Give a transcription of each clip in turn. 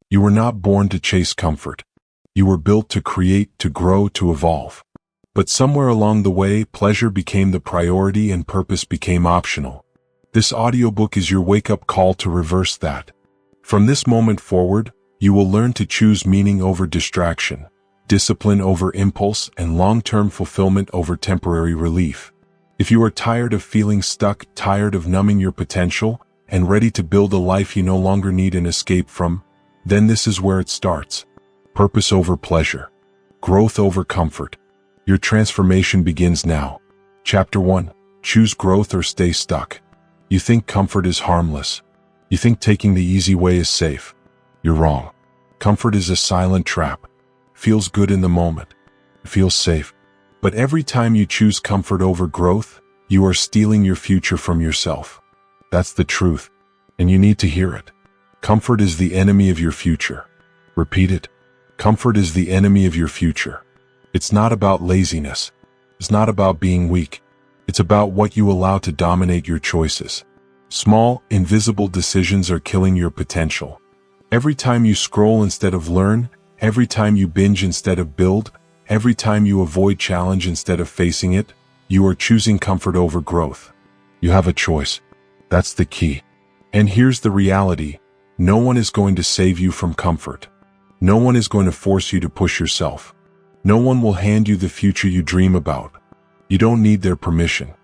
You were not born to chase comfort. You were built to create, to grow, to evolve. But somewhere along the way, pleasure became the priority and purpose became optional. This audiobook is your wake-up call to reverse that. From this moment forward, you will learn to choose meaning over distraction, discipline over impulse, and long-term fulfillment over temporary relief. If you are tired of feeling stuck, tired of numbing your potential, and ready to build a life you no longer need an escape from, then this is where it starts. Purpose over pleasure. Growth over comfort. Your transformation begins now. Chapter 1. Choose growth or stay stuck. You think comfort is harmless. You think taking the easy way is safe. You're wrong. Comfort is a silent trap. Feels good in the moment. Feels safe. But every time you choose comfort over growth, you are stealing your future from yourself. That's the truth, and you need to hear it. Comfort is the enemy of your future. Repeat it. Comfort is the enemy of your future. It's not about laziness. It's not about being weak. It's about what you allow to dominate your choices. Small, invisible decisions are killing your potential. Every time you scroll instead of learn, every time you binge instead of build, every time you avoid challenge instead of facing it, you are choosing comfort over growth. You have a choice. That's the key. And here's the reality. No one is going to save you from comfort. No one is going to force you to push yourself. No one will hand you the future you dream about. You don't need their permission.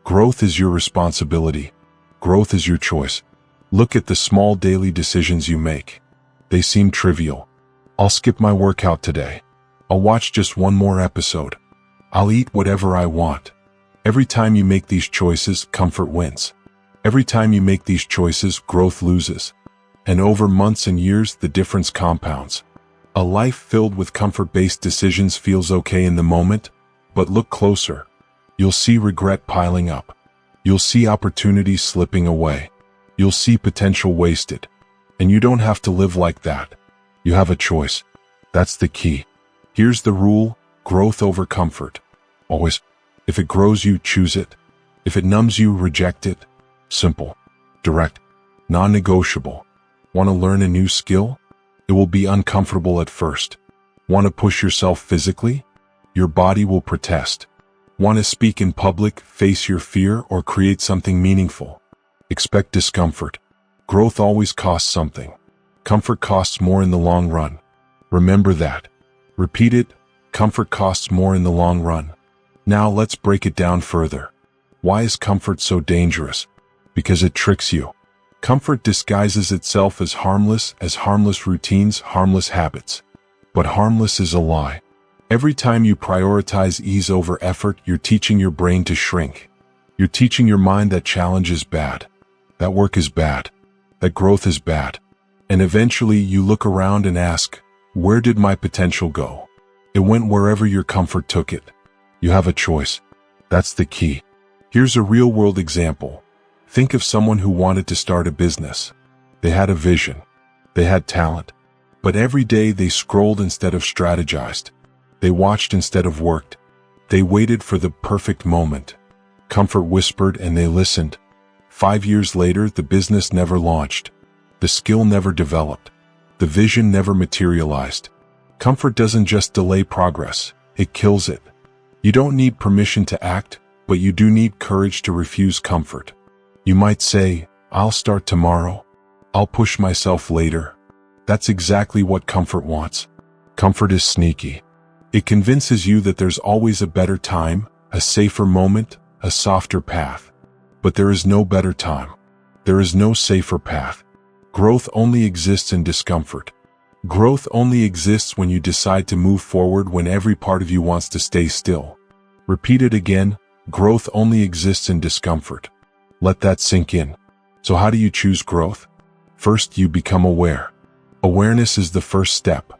Growth is your responsibility. Growth is your choice. Look at the small daily decisions you make. They seem trivial. I'll skip my workout today. I'll watch just one more episode. I'll eat whatever I want. Every time you make these choices, comfort wins. Every time you make these choices, growth loses. And over months and years, the difference compounds. A life filled with comfort-based decisions feels okay in the moment, but look closer. You'll see regret piling up. You'll see opportunities slipping away. You'll see potential wasted. And you don't have to live like that. You have a choice. That's the key. Here's the rule: growth over comfort. Always. If it grows you, choose it. If it numbs you, reject it. Simple. Direct. Non-negotiable. Want to learn a new skill? It will be uncomfortable at first. Want to push yourself physically? Your body will protest. Want to speak in public, face your fear, or create something meaningful? Expect discomfort. Growth always costs something. Comfort costs more in the long run. Remember that. Repeat it. Comfort costs more in the long run. Now let's break it down further. Why is comfort so dangerous? Because it tricks you. Comfort disguises itself as harmless routines, harmless habits. But harmless is a lie. Every time you prioritize ease over effort, you're teaching your brain to shrink. You're teaching your mind that challenge is bad. That work is bad. That growth is bad. And eventually you look around and ask, where did my potential go? It went wherever your comfort took it. You have a choice. That's the key. Here's a real-world example. Think of someone who wanted to start a business. They had a vision. They had talent. But every day they scrolled instead of strategized. They watched instead of worked. They waited for the perfect moment. Comfort whispered and they listened. 5 years later, the business never launched. The skill never developed. The vision never materialized. Comfort doesn't just delay progress, it kills it. You don't need permission to act, but you do need courage to refuse comfort. You might say, I'll start tomorrow. I'll push myself later. That's exactly what comfort wants. Comfort is sneaky. It convinces you that there's always a better time, a safer moment, a softer path. But there is no better time. There is no safer path. Growth only exists in discomfort. Growth only exists when you decide to move forward when every part of you wants to stay still. Repeat it again. Growth only exists in discomfort. Let that sink in. So how do you choose growth? First, you become aware. Awareness is the first step.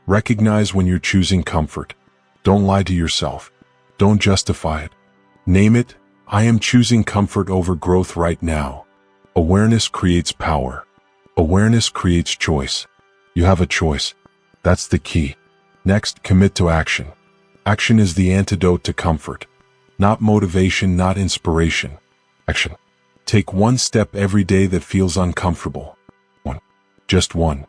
Recognize when you're choosing comfort. Don't lie to yourself. Don't justify it. Name it. I am choosing comfort over growth right now. Awareness creates power. Awareness creates choice. You have a choice. That's the key. Next, commit to action. Action is the antidote to comfort. Not motivation, not inspiration. Action. Take one step every day that feels uncomfortable. One. Just one.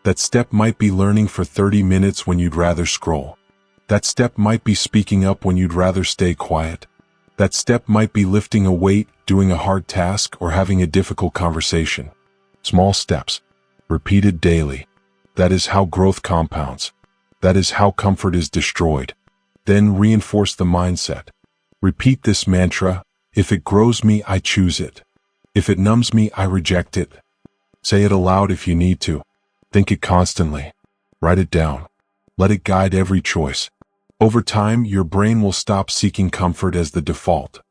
That step might be learning for 30 minutes when you'd rather scroll. That step might be speaking up when you'd rather stay quiet. That step might be lifting a weight, doing a hard task, or having a difficult conversation. Small steps, repeated daily. That is how growth compounds. That is how comfort is destroyed. Then reinforce the mindset. Repeat this mantra: if it grows me, I choose it. If it numbs me, I reject it. Say it aloud if you need to. Think it constantly. Write it down. Let it guide every choice. Over time, your brain will stop seeking comfort as the default.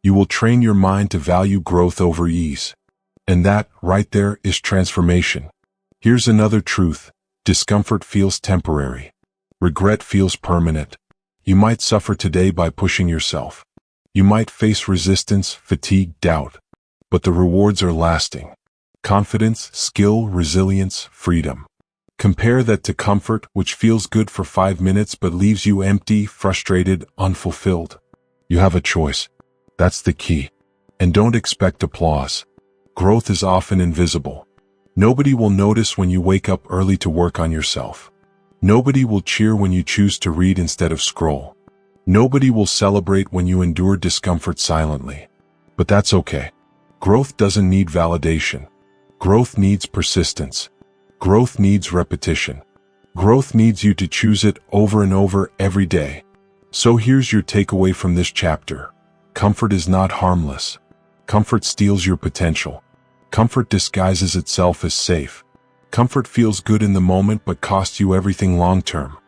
You will train your mind to value growth over ease. And that, right there, is transformation. Here's another truth. Discomfort feels temporary. Regret feels permanent. You might suffer today by pushing yourself. You might face resistance, fatigue, doubt. But the rewards are lasting. Confidence, skill, resilience, freedom. Compare that to comfort, which feels good for 5 minutes but leaves you empty, frustrated, unfulfilled. You have a choice. That's the key. And don't expect applause. Growth is often invisible. Nobody will notice when you wake up early to work on yourself. Nobody will cheer when you choose to read instead of scroll. Nobody will celebrate when you endure discomfort silently. But that's okay. Growth doesn't need validation. Growth needs persistence. Growth needs repetition. Growth needs you to choose it over and over every day. So here's your takeaway from this chapter. Comfort is not harmless. Comfort steals your potential. Comfort disguises itself as safe. Comfort feels good in the moment but costs you everything long-term.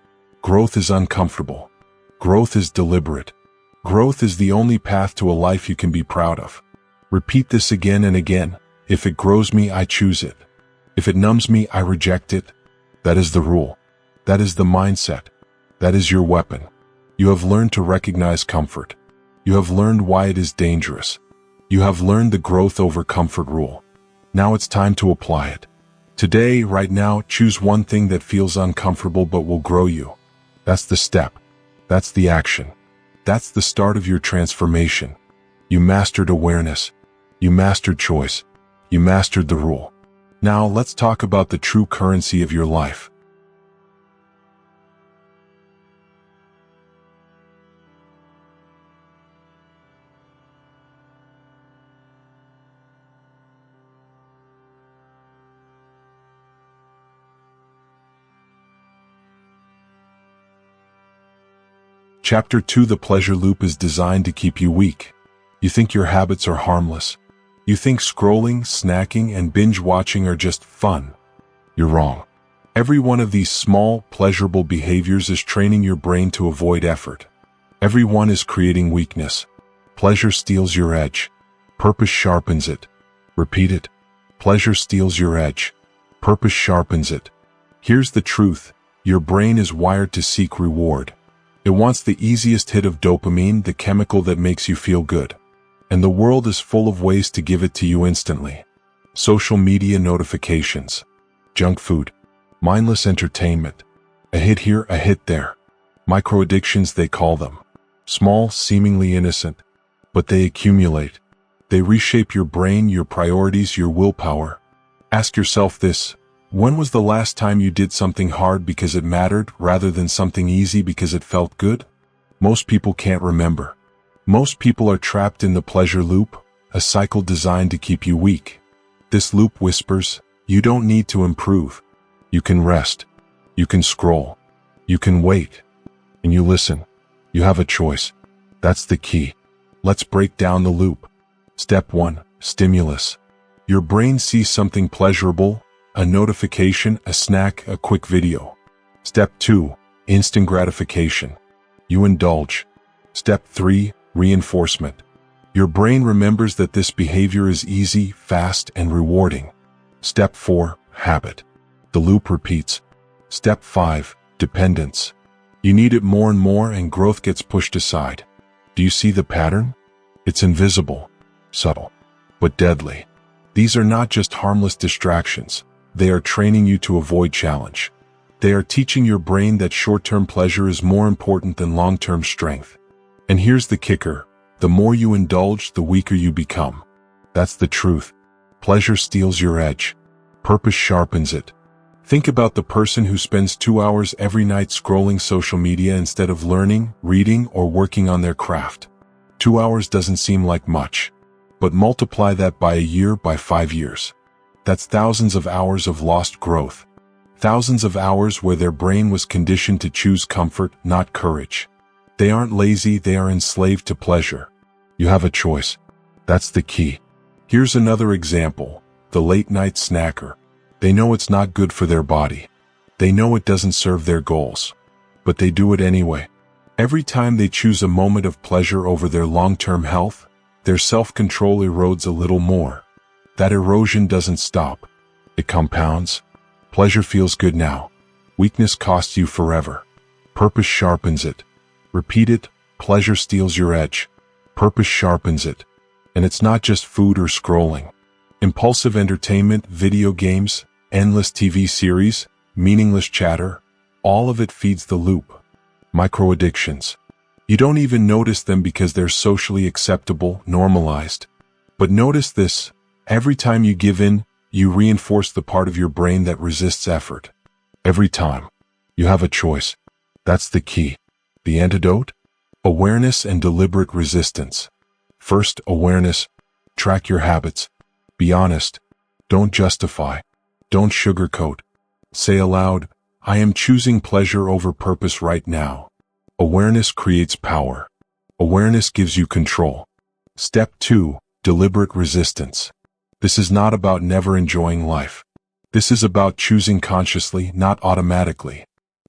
Growth is uncomfortable. Growth is deliberate. Growth is the only path to a life you can be proud of. Repeat this again and again. If it grows me, I choose it. If it numbs me, I reject it. That is the rule. That is the mindset. That is your weapon. You have learned to recognize comfort. You have learned why it is dangerous. You have learned the growth over comfort rule. Now it's time to apply it. Today, right now, choose one thing that feels uncomfortable but will grow you. That's the step. That's the action. That's the start of your transformation. You mastered awareness. You mastered choice. You mastered the rule. Now let's talk about the true currency of your life. Chapter 2: The pleasure loop is designed to keep you weak. You think your habits are harmless. You think scrolling, snacking, and binge-watching are just fun. You're wrong. Every one of these small, pleasurable behaviors is training your brain to avoid effort. Every one is creating weakness. Pleasure steals your edge. Purpose sharpens it. Repeat it. Pleasure steals your edge. Purpose sharpens it. Here's the truth. Your brain is wired to seek reward. It wants the easiest hit of dopamine, the chemical that makes you feel good. And the world is full of ways to give it to you instantly. Social media notifications, junk food, mindless entertainment, a hit here, a hit there. Micro-addictions, they call them. Small, seemingly innocent, but they accumulate. They reshape your brain, your priorities, your willpower. Ask yourself this: when was the last time you did something hard because it mattered rather than something easy because it felt good? Most people can't remember. Most people are trapped in the pleasure loop, a cycle designed to keep you weak. This loop whispers, you don't need to improve. You can rest. You can scroll. You can wait. And you listen. You have a choice. That's the key. Let's break down the loop. Step 1. Stimulus. Your brain sees something pleasurable, a notification, a snack, a quick video. Step 2. Instant gratification. You indulge. Step 3. Reinforcement. Your brain remembers that this behavior is easy, fast, and rewarding. Step 4. Habit. The loop repeats. Step 5. Dependence. You need it more and more and growth gets pushed aside. Do you see the pattern? It's invisible, subtle, but deadly. These are not just harmless distractions. They are training you to avoid challenge. They are teaching your brain that short-term pleasure is more important than long-term strength. And here's the kicker. The more you indulge, the weaker you become. That's the truth. Pleasure steals your edge. Purpose sharpens it. Think about the person who spends 2 hours every night scrolling social media instead of learning, reading, or working on their craft. 2 hours doesn't seem like much, but multiply that by a year, by 5 years. That's thousands of hours of lost growth. Thousands of hours where their brain was conditioned to choose comfort, not courage. They aren't lazy, they are enslaved to pleasure. You have a choice. That's the key. Here's another example: the late-night snacker. They know it's not good for their body. They know it doesn't serve their goals. But they do it anyway. Every time they choose a moment of pleasure over their long-term health, their self-control erodes a little more. That erosion doesn't stop. It compounds. Pleasure feels good now. Weakness costs you forever. Purpose sharpens it. Repeat it. Pleasure steals your edge. Purpose sharpens it. And it's not just food or scrolling. Impulsive entertainment, video games, endless TV series, meaningless chatter, all of it feeds the loop. Micro-addictions. You don't even notice them because they're socially acceptable, normalized. But notice this: every time you give in, you reinforce the part of your brain that resists effort. Every time. You have a choice. That's the key. The antidote? Awareness and deliberate resistance. First, awareness. Track your habits. Be honest. Don't justify. Don't sugarcoat. Say aloud, I am choosing pleasure over purpose right now. Awareness creates power. Awareness gives you control. Step 2, deliberate resistance. This is not about never enjoying life. This is about choosing consciously, not automatically.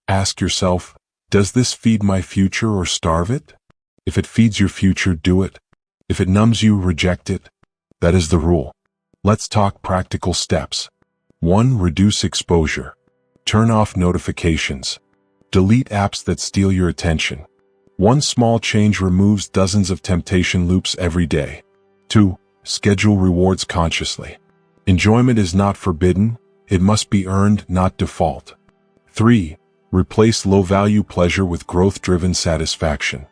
Ask yourself, does this feed my future or starve it? If it feeds your future, do it. If it numbs you, reject it. That is the rule. Let's talk practical steps. 1. Reduce exposure. Turn off notifications. Delete apps that steal your attention. One small change removes dozens of temptation loops every day. 2. Schedule rewards consciously. Enjoyment is not forbidden, it must be earned, not default. 3. Replace low-value pleasure with growth-driven satisfaction.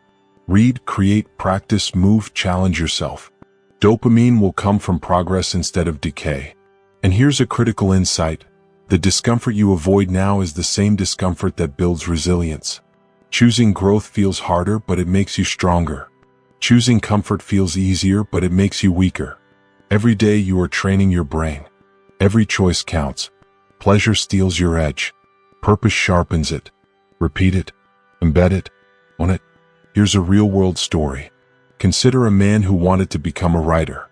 Read, create, practice, move, challenge yourself. Dopamine will come from progress instead of decay. And here's a critical insight: the discomfort you avoid now is the same discomfort that builds resilience. Choosing growth feels harder, but it makes you stronger. Choosing comfort feels easier, but it makes you weaker. Every day you are training your brain. Every choice counts. Pleasure steals your edge. Purpose sharpens it. Repeat it. Embed it. Own it. Here's a real-world story. Consider a man who wanted to become a writer.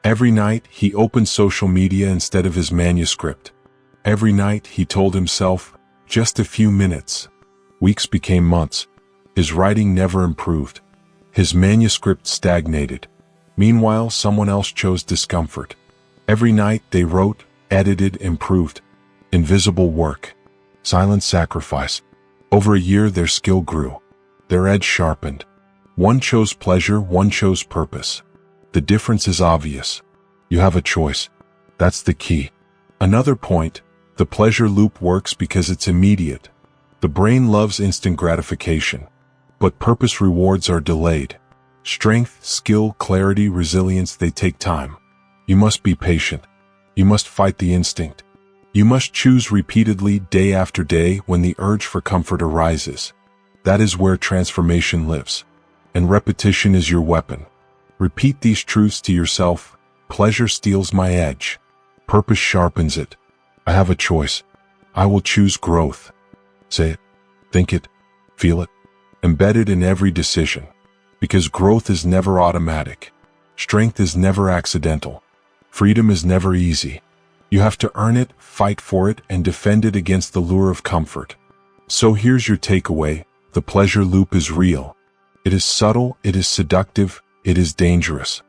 Every night, he opened social media instead of his manuscript. Every night, he told himself, just a few minutes. Weeks became months. His writing never improved. His manuscript stagnated. Meanwhile, someone else chose discomfort. Every night, they wrote, edited, improved. Invisible work. Silent sacrifice. Over a year, their skill grew. Their edge sharpened. One chose pleasure, one chose purpose. The difference is obvious. You have a choice. That's the key. Another point: the pleasure loop works because it's immediate. The brain loves instant gratification. But purpose rewards are delayed. Strength, skill, clarity, resilience, they take time. You must be patient. You must fight the instinct. You must choose repeatedly, day after day, when the urge for comfort arises. That is where transformation lives. And repetition is your weapon. Repeat these truths to yourself: pleasure steals my edge. Purpose sharpens it. I have a choice. I will choose growth. Say it. Think it. Feel it. Embed it in every decision. Because growth is never automatic. Strength is never accidental. Freedom is never easy. You have to earn it, fight for it, and defend it against the lure of comfort. So here's your takeaway: the pleasure loop is real. It is subtle, it is seductive, it is dangerous.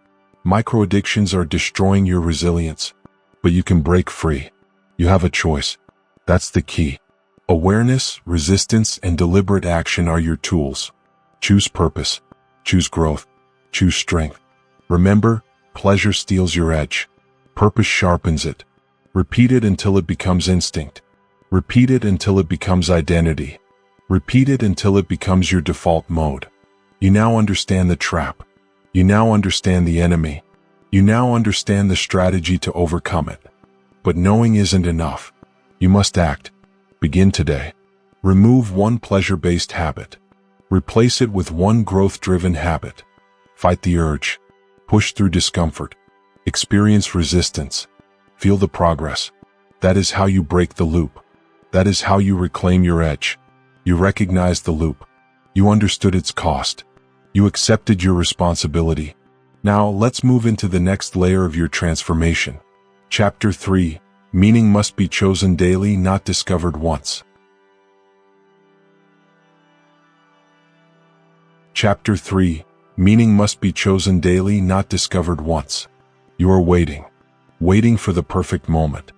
Micro-addictions are destroying your resilience. But you can break free. You have a choice. That's the key. Awareness, resistance, and deliberate action are your tools. Choose purpose. Choose growth. Choose strength. Remember, pleasure steals your edge. Purpose sharpens it. Repeat it until it becomes instinct. Repeat it until it becomes identity. Repeat it until it becomes your default mode. You now understand the trap. You now understand the enemy. You now understand the strategy to overcome it. But knowing isn't enough. You must act. Begin today. Remove one pleasure-based habit. Replace it with one growth-driven habit. Fight the urge. Push through discomfort. Experience resistance. Feel the progress. That is how you break the loop. That is how you reclaim your edge. You recognize the loop. You understood its cost. You accepted your responsibility. Now let's move into the next layer of your transformation. Chapter 3. Meaning must be chosen daily, not discovered once. Chapter 3. Meaning must be chosen daily, not discovered once. You are waiting. Waiting for the perfect moment.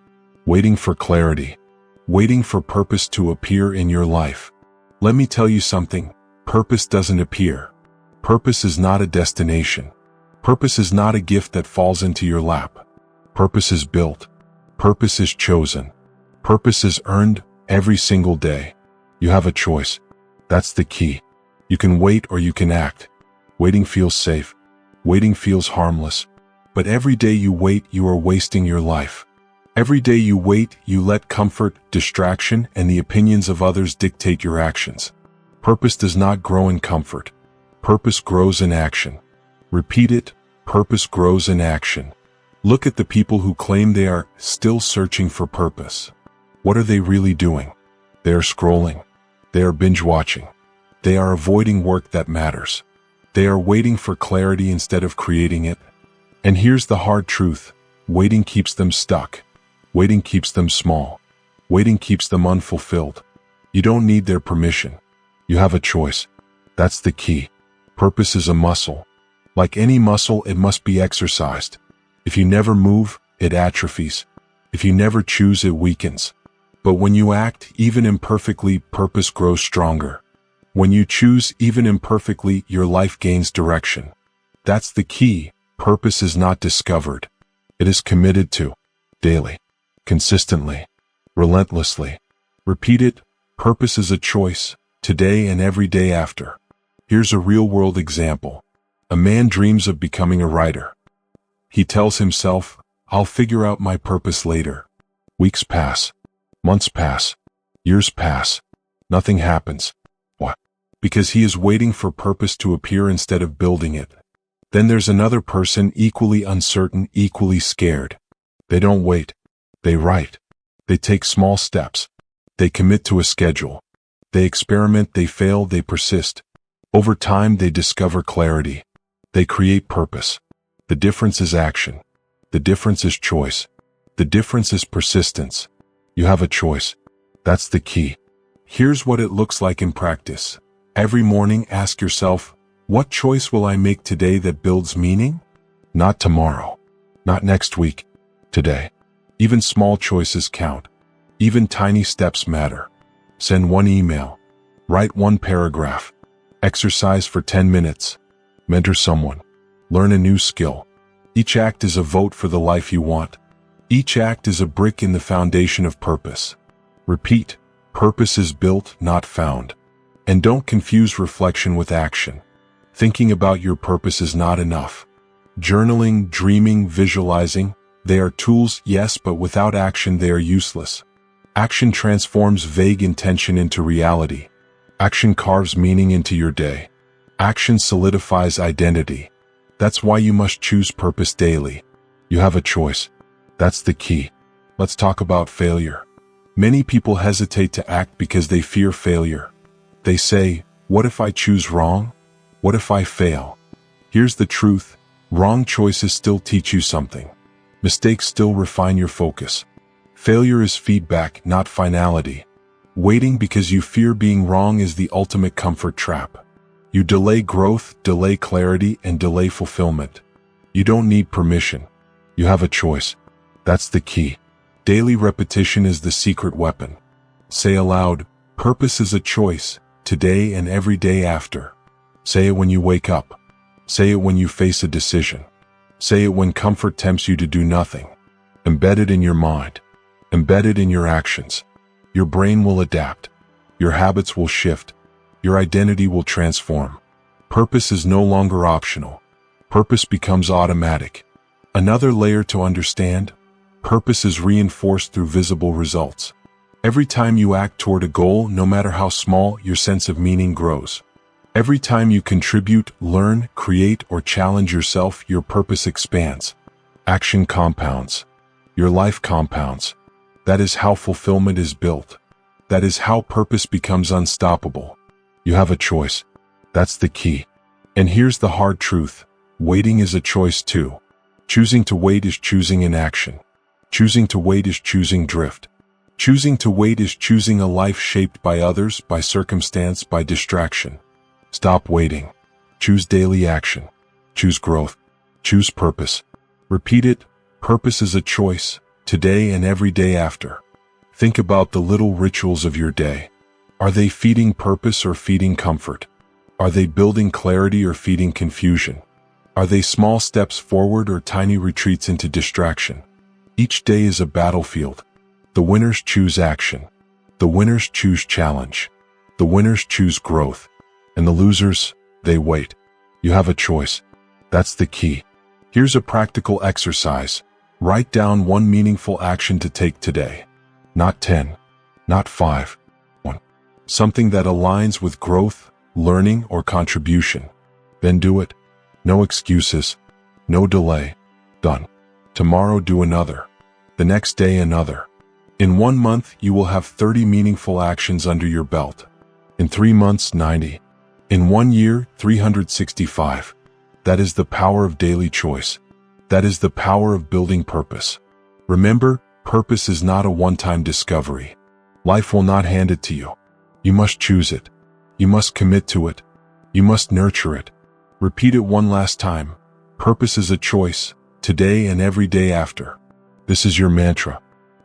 Waiting for clarity. Waiting for purpose to appear in your life. Let me tell you something. Purpose doesn't appear. Purpose is not a destination. Purpose is not a gift that falls into your lap. Purpose is built. Purpose is chosen. Purpose is earned every single day. You have a choice. That's the key. You can wait or you can act. Waiting feels safe. Waiting feels harmless. But every day you wait, you are wasting your life. Every day you wait, you let comfort, distraction, and the opinions of others dictate your actions. Purpose does not grow in comfort. Purpose grows in action. Repeat it. Purpose grows in action. Look at the people who claim they are still searching for purpose. What are they really doing? They are scrolling. They are binge-watching. They are avoiding work that matters. They are waiting for clarity instead of creating it. And here's the hard truth. Waiting keeps them stuck. Waiting keeps them small. Waiting keeps them unfulfilled. You don't need their permission. You have a choice. That's the key. Purpose is a muscle. Like any muscle, it must be exercised. If you never move, it atrophies. If you never choose, it weakens. But when you act, even imperfectly, purpose grows stronger. When you choose, even imperfectly, your life gains direction. That's the key. Purpose is not discovered. It is committed to. Daily. Consistently. Relentlessly. Repeat it. Purpose is a choice. Today and every day after. Here's a real-world example. A man dreams of becoming a writer. He tells himself, I'll figure out my purpose later. Weeks pass. Months pass. Years pass. Nothing happens. Why? Because he is waiting for purpose to appear instead of building it. Then there's another person equally uncertain, equally scared. They don't wait. They write. They take small steps. They commit to a schedule. They experiment, they fail, they persist. Over time, they discover clarity. They create purpose. The difference is action. The difference is choice. The difference is persistence. You have a choice. That's the key. Here's what it looks like in practice. Every morning, ask yourself, what choice will I make today that builds meaning? Not tomorrow. Not next week. Today. Even small choices count. Even tiny steps matter. Send one email. Write one paragraph. Exercise for 10 minutes. Mentor someone. Learn a new skill. Each act is a vote for the life you want. Each act is a brick in the foundation of purpose. Repeat. Purpose is built, not found. And don't confuse reflection with action. Thinking about your purpose is not enough. Journaling, dreaming, visualizing, they are tools, yes, but without action they are useless. Action transforms vague intention into reality. Action carves meaning into your day. Action solidifies identity. That's why you must choose purpose daily. You have a choice. That's the key. Let's talk about failure. Many people hesitate to act because they fear failure. They say, what if I choose wrong? What if I fail? Here's the truth. Wrong choices still teach you something. Mistakes still refine your focus. Failure is feedback, not finality. Waiting because you fear being wrong is the ultimate comfort trap. You delay growth, delay clarity, and delay fulfillment. You don't need permission. You have a choice. That's the key. Daily repetition is the secret weapon. Say aloud, purpose is a choice, today and every day after. Say it when you wake up. Say it when you face a decision. Say it when comfort tempts you to do nothing. Embed it in your mind. Embed it in your actions. Your brain will adapt. Your habits will shift. Your identity will transform. Purpose is no longer optional. Purpose becomes automatic. Another layer to understand, purpose is reinforced through visible results. Every time you act toward a goal, no matter how small, your sense of meaning grows. Every time you contribute, learn, create, or challenge yourself, your purpose expands. Action compounds. Your life compounds. That is how fulfillment is built. That is how purpose becomes unstoppable. You have a choice. That's the key. And here's the hard truth. Waiting is a choice too. Choosing to wait is choosing inaction. Choosing to wait is choosing drift. Choosing to wait is choosing a life shaped by others, by circumstance, by distraction. Stop waiting. Choose daily action. Choose growth. Choose purpose. Repeat it. Purpose is a choice, today and every day after. Think about the little rituals of your day. Are they feeding purpose or feeding comfort? Are they building clarity or feeding confusion? Are they small steps forward or tiny retreats into distraction? Each day is a battlefield. The winners choose action. The winners choose challenge. The winners choose growth. And the losers, they wait. You have a choice. That's the key. Here's a practical exercise. Write down one meaningful action to take today. Not 10. Not 5. 1. Something that aligns with growth, learning, or contribution. Then do it. No excuses. No delay. Done. Tomorrow do another. The next day another. In 1 month, you will have 30 meaningful actions under your belt. In 3 months, 90. In 1 year, 365. That is the power of daily choice. That is the power of building purpose. Remember, purpose is not a one-time discovery. Life will not hand it to you. You must choose it. You must commit to it. You must nurture it. Repeat it one last time. Purpose is a choice, today and every day after. This is your mantra.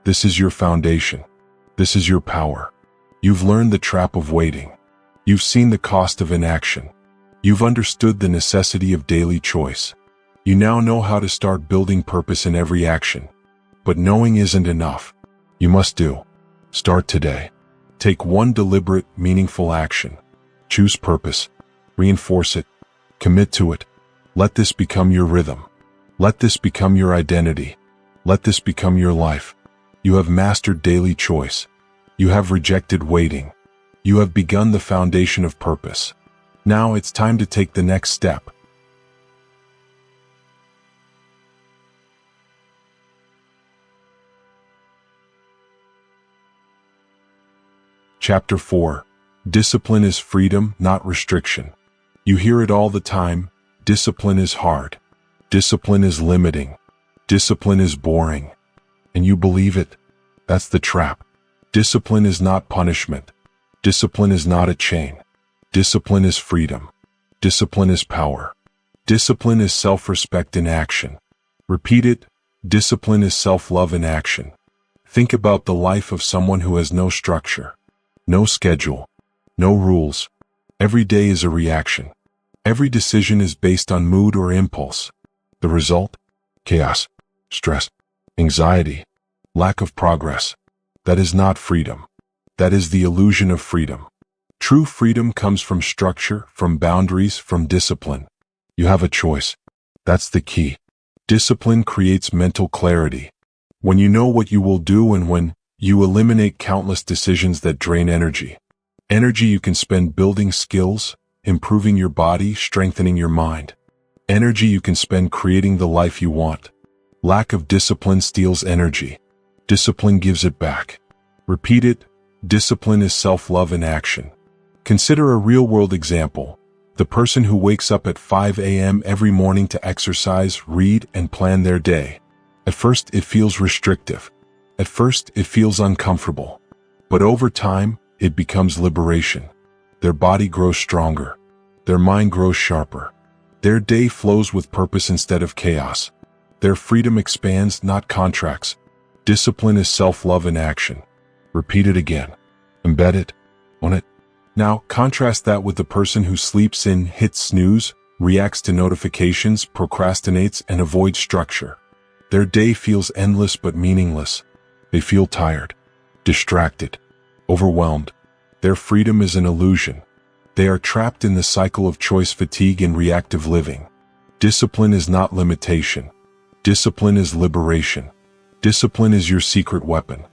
This is your foundation. This is your power. You've learned the trap of waiting. You've seen the cost of inaction. You've understood the necessity of daily choice. You now know how to start building purpose in every action. But knowing isn't enough. You must do. Start today. Take one deliberate, meaningful action. Choose purpose. Reinforce it. Commit to it. Let this become your rhythm. Let this become your identity. Let this become your life. You have mastered daily choice. You have rejected waiting. You have begun the foundation of purpose. Now it's time to take the next step. Chapter 4. Discipline is freedom, not restriction. You hear it all the time. Discipline is hard. Discipline is limiting. Discipline is boring. And you believe it. That's the trap. Discipline is not punishment. Discipline is not a chain. Discipline is freedom. Discipline is power. Discipline is self-respect in action. Repeat it. Discipline is self-love in action. Think about the life of someone who has no structure, no schedule, no rules. Every day is a reaction. Every decision is based on mood or impulse. The result? Chaos, stress, anxiety, lack of progress. That is not freedom. That is the illusion of freedom. True freedom comes from structure, from boundaries, from discipline. You have a choice. That's the key. Discipline creates mental clarity. When you know what you will do and when you eliminate countless decisions that drain energy. Energy you can spend building skills, improving your body, strengthening your mind. Energy you can spend creating the life you want. Lack of discipline steals energy. Discipline gives it back. Repeat it. Discipline is self-love in action. Consider a real-world example. The person who wakes up at 5 a.m. every morning to exercise, read, and plan their day. At first, it feels restrictive. At first, it feels uncomfortable. But over time, it becomes liberation. Their body grows stronger. Their mind grows sharper. Their day flows with purpose instead of chaos. Their freedom expands, not contracts. Discipline is self-love in action. Repeat it again. Embed it. Own it. Now, contrast that with the person who sleeps in, hits snooze, reacts to notifications, procrastinates, and avoids structure. Their day feels endless but meaningless. They feel tired, distracted, overwhelmed. Their freedom is an illusion. They are trapped in the cycle of choice fatigue and reactive living. Discipline is not limitation. Discipline is liberation. Discipline is your secret weapon.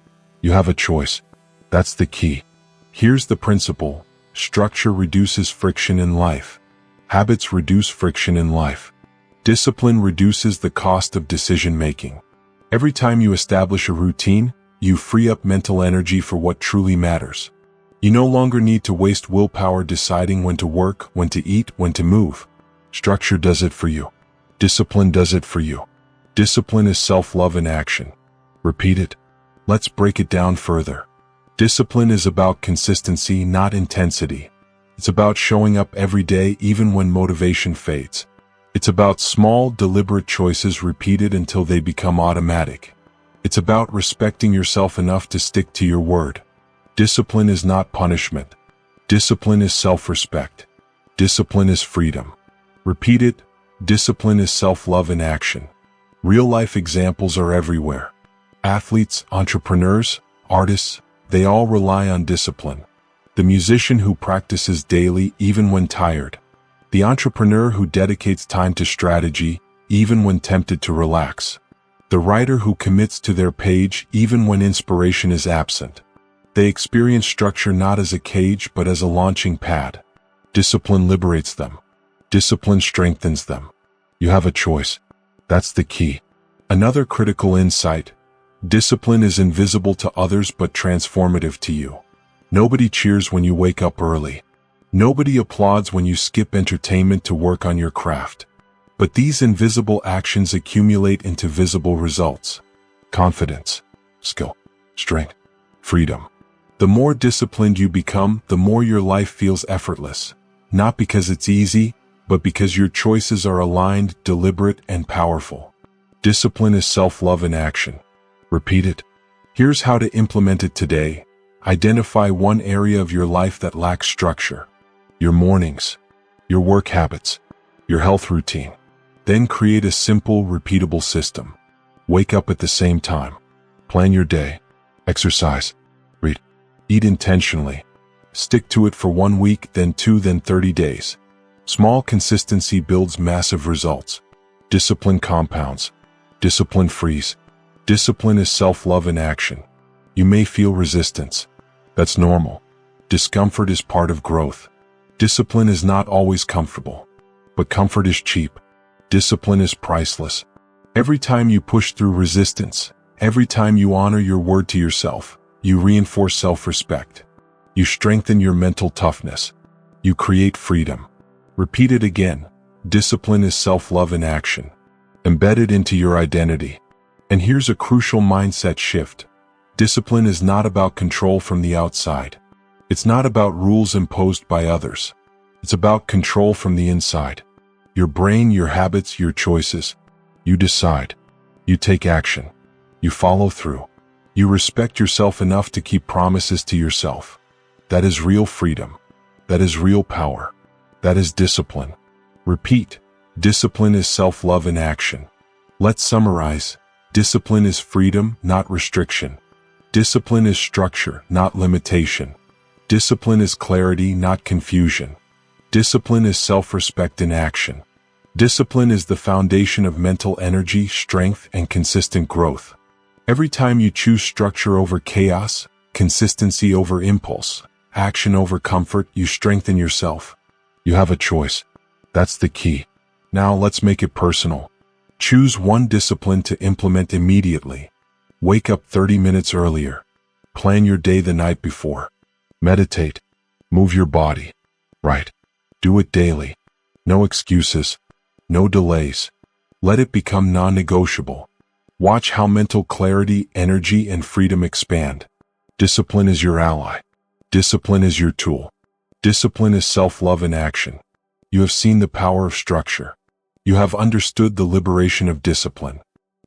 You have a choice. That's the key. Here's the principle. Structure reduces friction in life. Habits reduce friction in life. Discipline reduces the cost of decision-making. Every time you establish a routine, you free up mental energy for what truly matters. You no longer need to waste willpower deciding when to work, when to eat, when to move. Structure does it for you. Discipline does it for you. Discipline is self-love in action. Repeat it. Let's break it down further. Discipline is about consistency, not intensity. It's about showing up every day even when motivation fades. It's about small, deliberate choices repeated until they become automatic. It's about respecting yourself enough to stick to your word. Discipline is not punishment. Discipline is self-respect. Discipline is freedom. Repeat it. Discipline is self-love in action. Real-life examples are everywhere. Athletes, entrepreneurs, artists, they all rely on discipline. The musician who practices daily even when tired. The entrepreneur who dedicates time to strategy even when tempted to relax. The writer who commits to their page even when inspiration is absent. They experience structure not as a cage but as a launching pad. Discipline liberates them. Discipline strengthens them. You have a choice. That's the key. Another critical insight. Discipline is invisible to others but transformative to you. Nobody cheers when you wake up early. Nobody applauds when you skip entertainment to work on your craft. But these invisible actions accumulate into visible results. Confidence, skill, strength, freedom. The more disciplined you become, the more your life feels effortless. Not because it's easy, but because your choices are aligned, deliberate, and powerful. Discipline is self-love in action. Repeat it. Here's how to implement it today. Identify one area of your life that lacks structure. Your mornings, your work habits, your health routine. Then create a simple, repeatable system. Wake up at the same time. Plan your day. Exercise. Read. Eat intentionally. Stick to it for 1 week, then 2, then 30 days. Small consistency builds massive results. Discipline compounds. Discipline frees. Discipline is self-love in action. You may feel resistance. That's normal. Discomfort is part of growth. Discipline is not always comfortable. But comfort is cheap. Discipline is priceless. Every time you push through resistance, every time you honor your word to yourself, you reinforce self-respect. You strengthen your mental toughness. You create freedom. Repeat it again. Discipline is self-love in action. Embed it into your identity. And here's a crucial mindset shift. Discipline is not about control from the outside. It's not about rules imposed by others. It's about control from the inside. Your brain, your habits, your choices. You decide. You take action. You follow through. You respect yourself enough to keep promises to yourself. That is real freedom. That is real power. That is discipline. Repeat. Discipline is self-love in action. Let's summarize. Discipline is freedom, not restriction. Discipline is structure, not limitation. Discipline is clarity, not confusion. Discipline is self-respect in action. Discipline is the foundation of mental energy, strength, and consistent growth. Every time you choose structure over chaos, consistency over impulse, action over comfort, you strengthen yourself. You have a choice. That's the key. Now let's make it personal. Choose one discipline to implement immediately. Wake up 30 minutes earlier. Plan your day the night before. Meditate. Move your body. Write. Do it daily. No excuses. No delays. Let it become non-negotiable. Watch how mental clarity, energy, and freedom expand. Discipline is your ally. Discipline is your tool. Discipline is self-love in action. You have seen the power of structure. You have understood the liberation of discipline.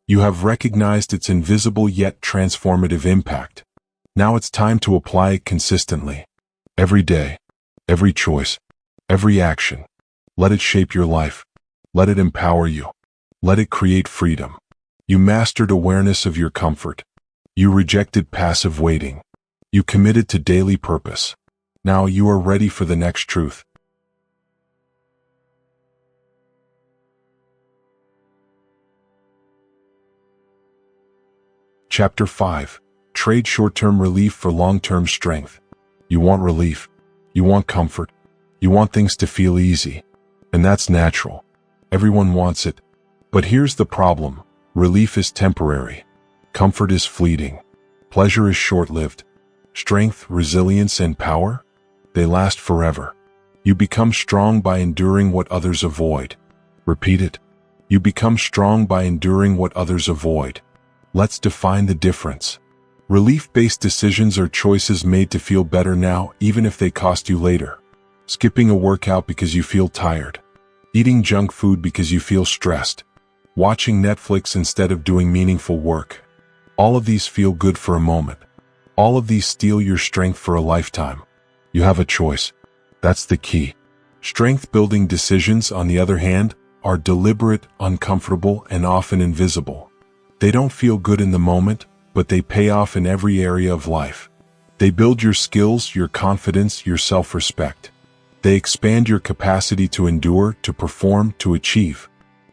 You have recognized its invisible yet transformative impact. Now it's time to apply it consistently. Every day, every choice, every action. Let it shape your life. Let it empower you. Let it create freedom. You mastered awareness of your comfort. You rejected passive waiting. You committed to daily purpose. Now you are ready for the next truth. Chapter 5. Trade short-term relief for long-term strength. You want relief. You want comfort. You want things to feel easy. And that's natural. Everyone wants it. But here's the problem. Relief is temporary. Comfort is fleeting. Pleasure is short-lived. Strength, resilience, and power? They last forever. You become strong by enduring what others avoid. Repeat it. You become strong by enduring what others avoid. Let's define the difference. Relief-based decisions are choices made to feel better now, even if they cost you later. Skipping a workout because you feel tired. Eating junk food because you feel stressed. Watching Netflix instead of doing meaningful work. All of these feel good for a moment. All of these steal your strength for a lifetime. You have a choice. That's the key. Strength-building decisions, on the other hand, are deliberate, uncomfortable, and often invisible. They don't feel good in the moment, but they pay off in every area of life. They build your skills, your confidence, your self-respect. They expand your capacity to endure, to perform, to achieve.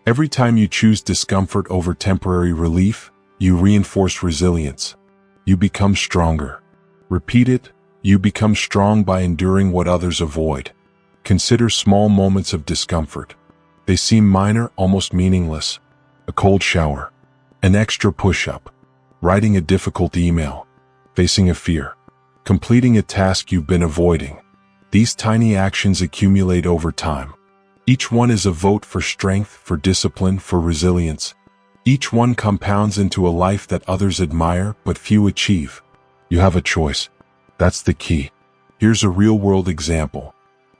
Every time you choose discomfort over temporary relief, you reinforce resilience. You become stronger. Repeat it. You become strong by enduring what others avoid. Consider small moments of discomfort. They seem minor, almost meaningless. A cold shower. An extra push-up. Writing a difficult email. Facing a fear. Completing a task you've been avoiding. These tiny actions accumulate over time. Each one is a vote for strength, for discipline, for resilience. Each one compounds into a life that others admire but few achieve. You have a choice. That's the key. Here's a real-world example.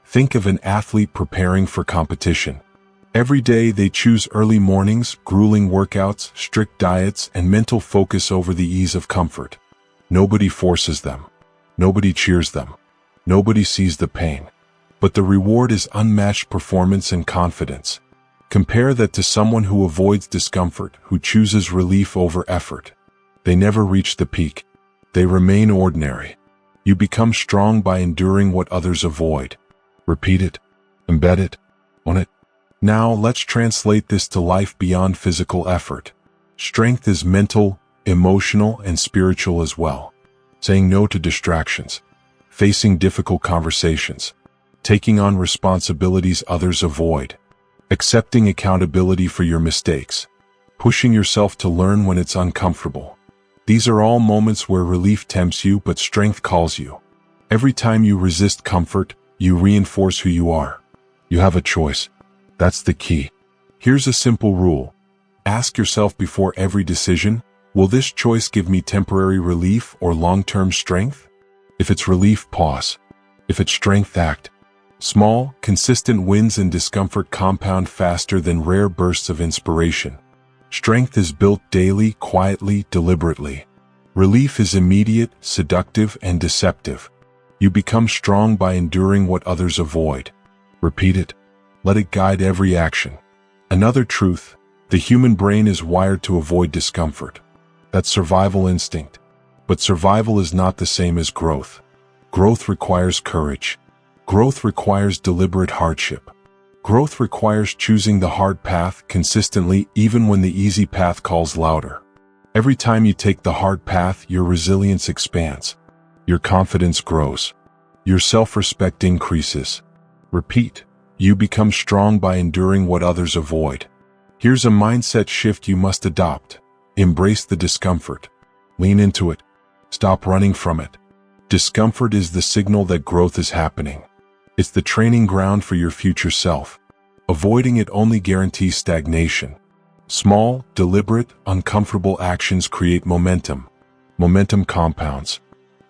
Think of an athlete preparing for competition. Every day they choose early mornings, grueling workouts, strict diets, and mental focus over the ease of comfort. Nobody forces them. Nobody cheers them. Nobody sees the pain. But the reward is unmatched performance and confidence. Compare that to someone who avoids discomfort, who chooses relief over effort. They never reach the peak. They remain ordinary. You become strong by enduring what others avoid. Repeat it. Embed it. Own it. Now let's translate this to life beyond physical effort. Strength is mental, emotional, and spiritual as well. Saying no to distractions. Facing difficult conversations. Taking on responsibilities others avoid. Accepting accountability for your mistakes. Pushing yourself to learn when it's uncomfortable. These are all moments where relief tempts you but strength calls you. Every time you resist comfort, you reinforce who you are. You have a choice. That's the key. Here's a simple rule. Ask yourself before every decision, will this choice give me temporary relief or long-term strength? If it's relief, pause. If it's strength, act. Small, consistent wins and discomfort compound faster than rare bursts of inspiration. Strength is built daily, quietly, deliberately. Relief is immediate, seductive, and deceptive. You become strong by enduring what others avoid. Repeat it. Let it guide every action. Another truth, the human brain is wired to avoid discomfort. That's survival instinct. But survival is not the same as growth. Growth requires courage. Growth requires deliberate hardship. Growth requires choosing the hard path consistently even when the easy path calls louder. Every time you take the hard path, your resilience expands. Your confidence grows. Your self-respect increases. Repeat. You become strong by enduring what others avoid. Here's a mindset shift you must adopt. Embrace the discomfort. Lean into it. Stop running from it. Discomfort is the signal that growth is happening. It's the training ground for your future self. Avoiding it only guarantees stagnation. Small, deliberate, uncomfortable actions create momentum. Momentum compounds.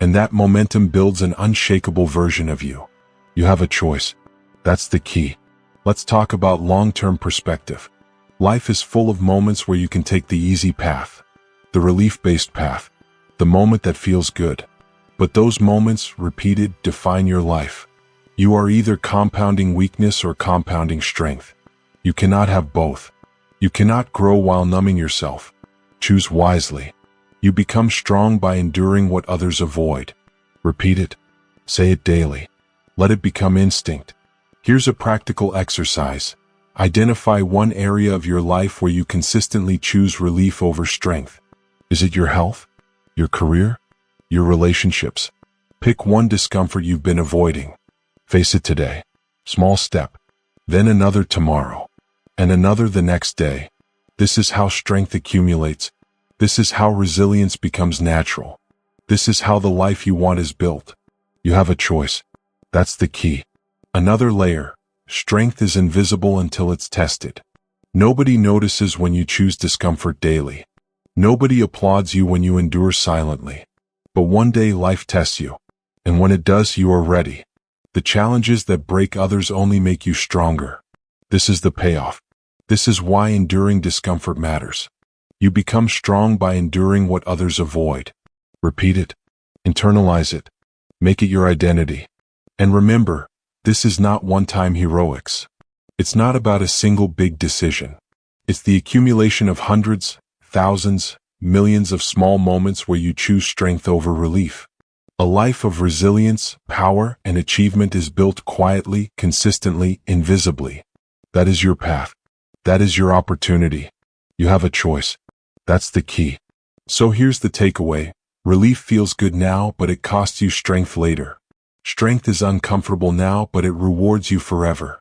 And that momentum builds an unshakable version of you. You have a choice. That's the key. Let's talk about long-term perspective. Life is full of moments where you can take the easy path. The relief-based path. The moment that feels good. But those moments, repeated, define your life. You are either compounding weakness or compounding strength. You cannot have both. You cannot grow while numbing yourself. Choose wisely. You become strong by enduring what others avoid. Repeat it. Say it daily. Let it become instinct. Here's a practical exercise. Identify one area of your life where you consistently choose relief over strength. Is it your health? Your career? your relationships. Pick one discomfort you've been avoiding. Face it today. Small step. Then another tomorrow. And another the next day. This is how strength accumulates. This is how resilience becomes natural. This is how the life you want is built. You have a choice. That's the key. Another layer. Strength is invisible until it's tested. Nobody notices when you choose discomfort daily. Nobody applauds you when you endure silently. But one day life tests you. And when it does, you are ready. The challenges that break others only make you stronger. This is the payoff. This is why enduring discomfort matters. You become strong by enduring what others avoid. Repeat it. Internalize it. Make it your identity. And remember, this is not one-time heroics. It's not about a single big decision. It's the accumulation of hundreds, thousands, millions of small moments where you choose strength over relief. A life of resilience, power, and achievement is built quietly, consistently, invisibly. That is your path. That is your opportunity. You have a choice. That's the key. So here's the takeaway. Relief feels good now, but it costs you strength later. Strength is uncomfortable now, but it rewards you forever.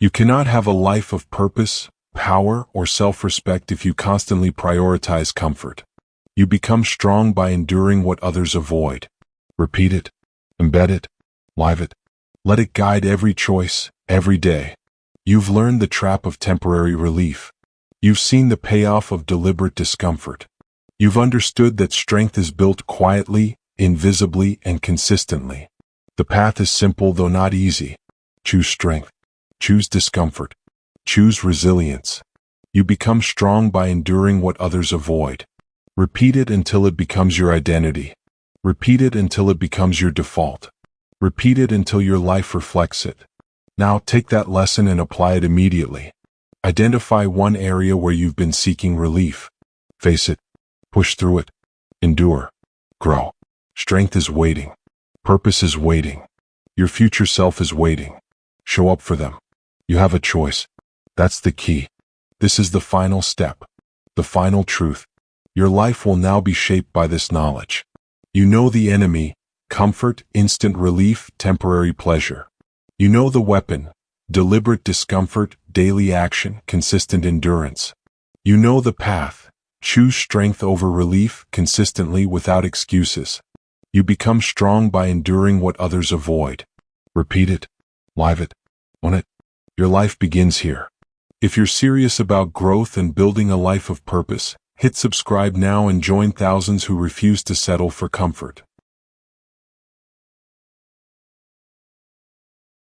You cannot have a life of purpose, power, or self-respect if you constantly prioritize comfort. You become strong by enduring what others avoid. Repeat it. Embed it. Live it. Let it guide every choice, every day. You've learned the trap of temporary relief. You've seen the payoff of deliberate discomfort. You've understood that strength is built quietly, invisibly, and consistently. The path is simple though not easy. Choose strength. Choose discomfort. Choose resilience. You become strong by enduring what others avoid. Repeat it until it becomes your identity. Repeat it until it becomes your default. Repeat it until your life reflects it. Now take that lesson and apply it immediately. Identify one area where you've been seeking relief. Face it. Push through it. Endure. Grow. Strength is waiting. Purpose is waiting. Your future self is waiting. Show up for them. You have a choice. That's the key. This is the final step. The final truth. Your life will now be shaped by this knowledge. You know the enemy: comfort, instant relief, temporary pleasure. You know the weapon: deliberate discomfort, daily action, consistent endurance. You know the path: choose strength over relief, consistently, without excuses. You become strong by enduring what others avoid. Repeat it. Live it. Own it. Your life begins here. If you're serious about growth and building a life of purpose, hit subscribe now and join thousands who refuse to settle for comfort.